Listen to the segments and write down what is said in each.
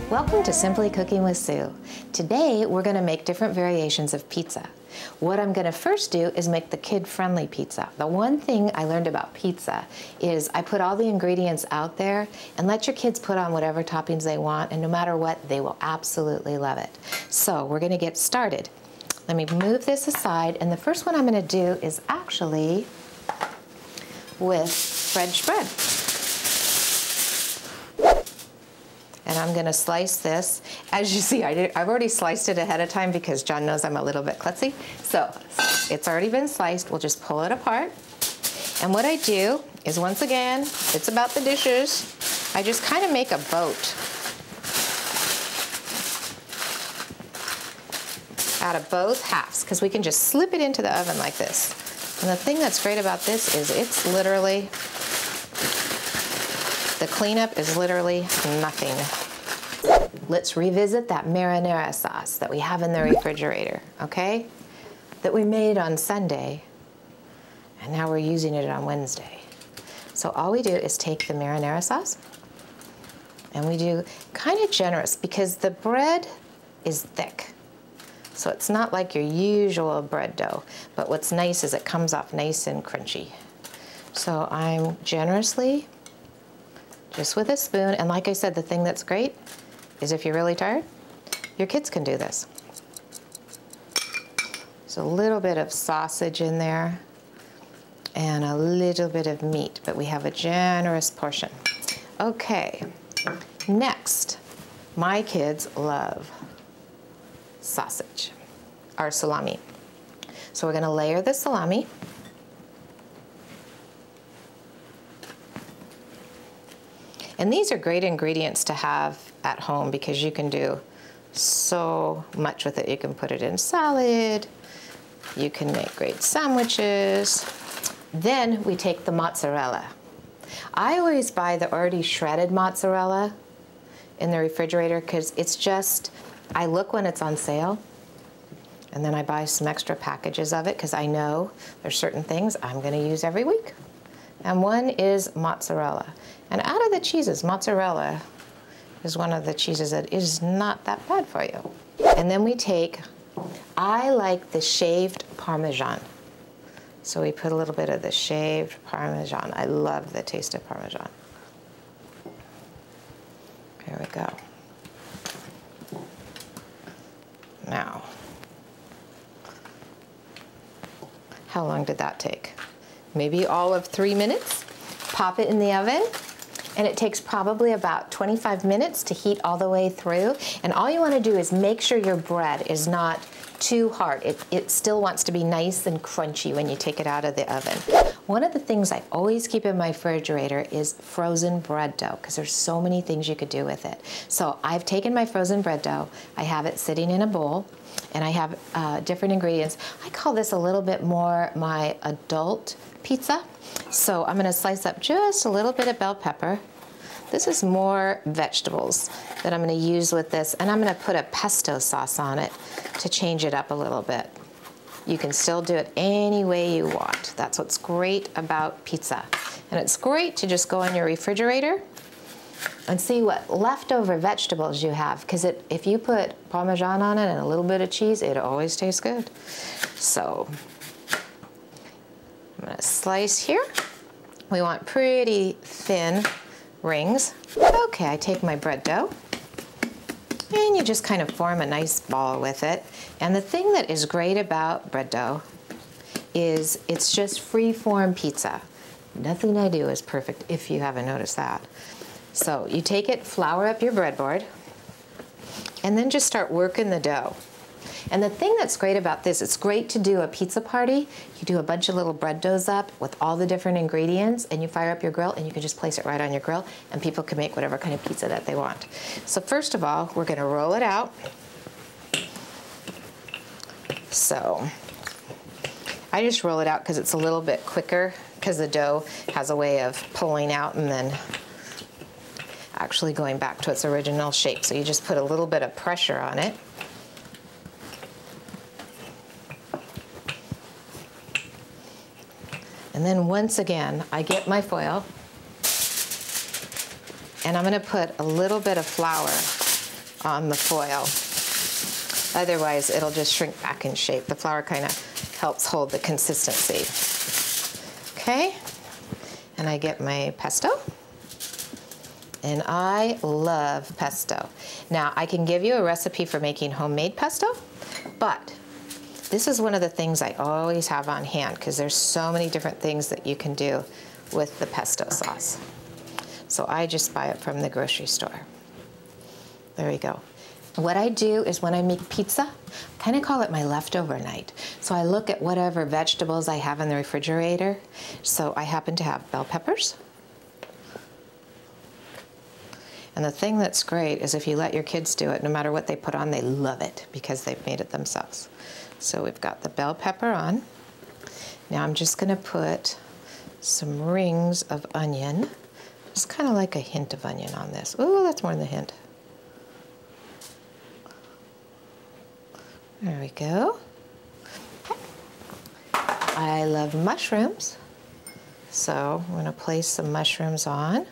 Welcome to Simply Cooking with Sue. Today we're going to make different variations of pizza. What I'm going to first do is make the kid-friendly pizza. The one thing I learned about pizza is I put all the ingredients out there and let your kids put on whatever toppings they want, and no matter what, they will absolutely love it. So we're going to get started. Let me move this aside, and the first one I'm going to do is actually with French bread. And I'm going to slice this. As you see, I've already sliced it ahead of time because John knows I'm a little bit klutzy. So it's already been sliced. We'll just pull it apart. And what I do is, once again, it's about the dishes. I just kind of make a boat out of both halves because we can just slip it into the oven like this. And the thing that's great about this is it's literally, the cleanup is literally nothing. Let's revisit that marinara sauce that we have in the refrigerator, okay? That we made on Sunday, and now we're using it on Wednesday. So all we do is take the marinara sauce, and we do kind of generous because the bread is thick. So it's not like your usual bread dough, but what's nice is it comes off nice and crunchy. So I'm generously, just with a spoon, and like I said, the thing that's great is if you're really tired, your kids can do this. So a little bit of sausage in there and a little bit of meat, but we have a generous portion. Okay, next, my kids love sausage, our salami. So we're gonna layer the salami. And these are great ingredients to have at home because you can do so much with it. You can put it in salad, you can make great sandwiches. Then we take the mozzarella. I always buy the already shredded mozzarella in the refrigerator because it's just, I look when it's on sale, and then I buy some extra packages of it because I know there's certain things I'm going to use every week. And one is mozzarella. And out of the cheeses, mozzarella is one of the cheeses that is not that bad for you. And then we take, I like the shaved Parmesan. So we put a little bit of the shaved Parmesan. I love the taste of Parmesan. Here we go. Now, how long did that take? Maybe all of 3 minutes. Pop it in the oven, and it takes probably about 25 minutes to heat all the way through. And all you want to do is make sure your bread is not too hard. It still wants to be nice and crunchy when you take it out of the oven. One of the things I always keep in my refrigerator is frozen bread dough because there's so many things you could do with it. So I've taken my frozen bread dough, I have it sitting in a bowl, and I have different ingredients. I call this a little bit more my adult pizza. So I'm gonna slice up just a little bit of bell pepper. This is more vegetables that I'm gonna use with this, and I'm gonna put a pesto sauce on it to change it up a little bit. You can still do it any way you want. That's what's great about pizza. And it's great to just go in your refrigerator and see what leftover vegetables you have, because if you put Parmesan on it and a little bit of cheese, it always tastes good. So I'm gonna slice here. We want pretty thin rings. Okay, I take my bread dough, and you just kind of form a nice ball with it. And the thing that is great about bread dough is it's just free-form pizza. Nothing I do is perfect, if you haven't noticed that. So you take it, flour up your breadboard, and then just start working the dough. And the thing that's great about this, it's great to do a pizza party. You do a bunch of little bread doughs up with all the different ingredients, and you fire up your grill, and you can just place it right on your grill, and people can make whatever kind of pizza that they want. So first of all, we're gonna roll it out. So I just roll it out because it's a little bit quicker, because the dough has a way of pulling out and then actually going back to its original shape. So you just put a little bit of pressure on it. And then once again, I get my foil, and I'm gonna put a little bit of flour on the foil. Otherwise, it'll just shrink back in shape. The flour kind of helps hold the consistency. Okay, and I get my pesto. And I love pesto. Now, I can give you a recipe for making homemade pesto, but this is one of the things I always have on hand because there's so many different things that you can do with the pesto sauce. So I just buy it from the grocery store. There we go. What I do is when I make pizza, I kind of call it my leftover night. So I look at whatever vegetables I have in the refrigerator. So I happen to have bell peppers. And the thing that's great is if you let your kids do it, no matter what they put on, they love it because they've made it themselves. So we've got the bell pepper on. Now I'm just going to put some rings of onion. It's kind of like a hint of onion on this. Ooh, that's more than a hint. There we go. Okay. I love mushrooms, so I'm going to place some mushrooms on.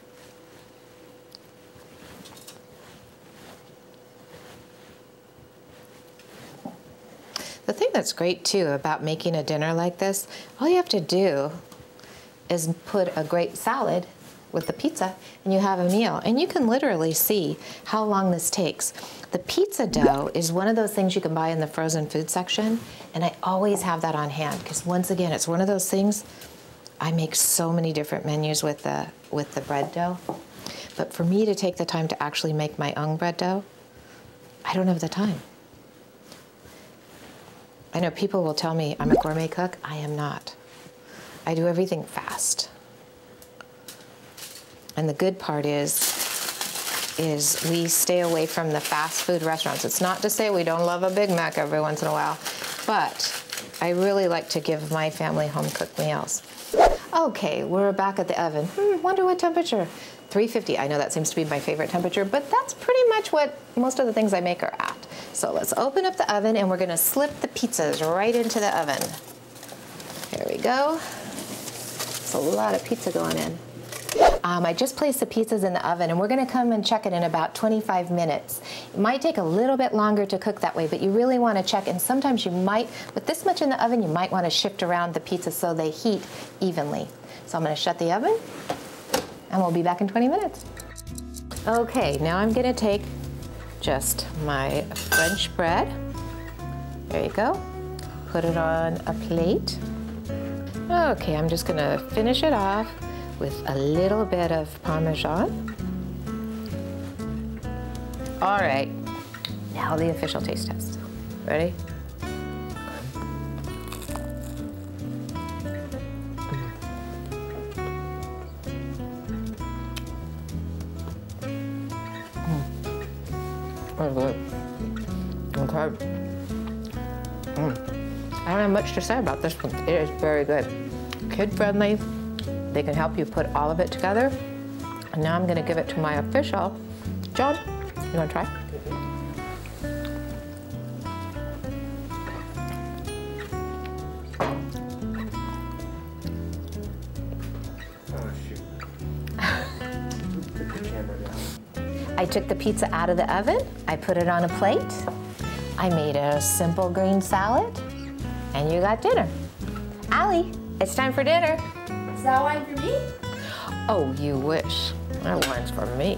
The thing that's great too about making a dinner like this, all you have to do is put a great salad with the pizza and you have a meal. And you can literally see how long this takes. The pizza dough is one of those things you can buy in the frozen food section, and I always have that on hand because once again, it's one of those things, I make so many different menus with the bread dough. But for me to take the time to actually make my own bread dough, I don't have the time. I know people will tell me I'm a gourmet cook. I am not. I do everything fast. And the good part is we stay away from the fast food restaurants. It's not to say we don't love a Big Mac every once in a while, but I really like to give my family home-cooked meals. Okay, we're back at the oven. Wonder what temperature? 350. I know that seems to be my favorite temperature, but that's pretty much what most of the things I make are at. So let's open up the oven and we're gonna slip the pizzas right into the oven. Here we go. It's a lot of pizza going in. I just placed the pizzas in the oven and we're gonna come and check it in about 25 minutes. It might take a little bit longer to cook that way, but you really wanna check, and sometimes you might, with this much in the oven, you might wanna shift around the pizza so they heat evenly. So I'm gonna shut the oven and we'll be back in 20 minutes. Okay, now I'm gonna take just my French bread. There you go. Put it on a plate. Okay, I'm just gonna finish it off with a little bit of Parmesan. All right, now the official taste test. Ready? That's good. Okay. I don't have much to say about this one. It is very good. Kid-friendly. They can help you put all of it together. And now I'm gonna give it to my official. John, you wanna try? Oh, shoot. Put the camera down. I took the pizza out of the oven. I put it on a plate. I made a simple green salad. And you got dinner. Allie, it's time for dinner. Is that wine for me? Oh, you wish. That wine's for me.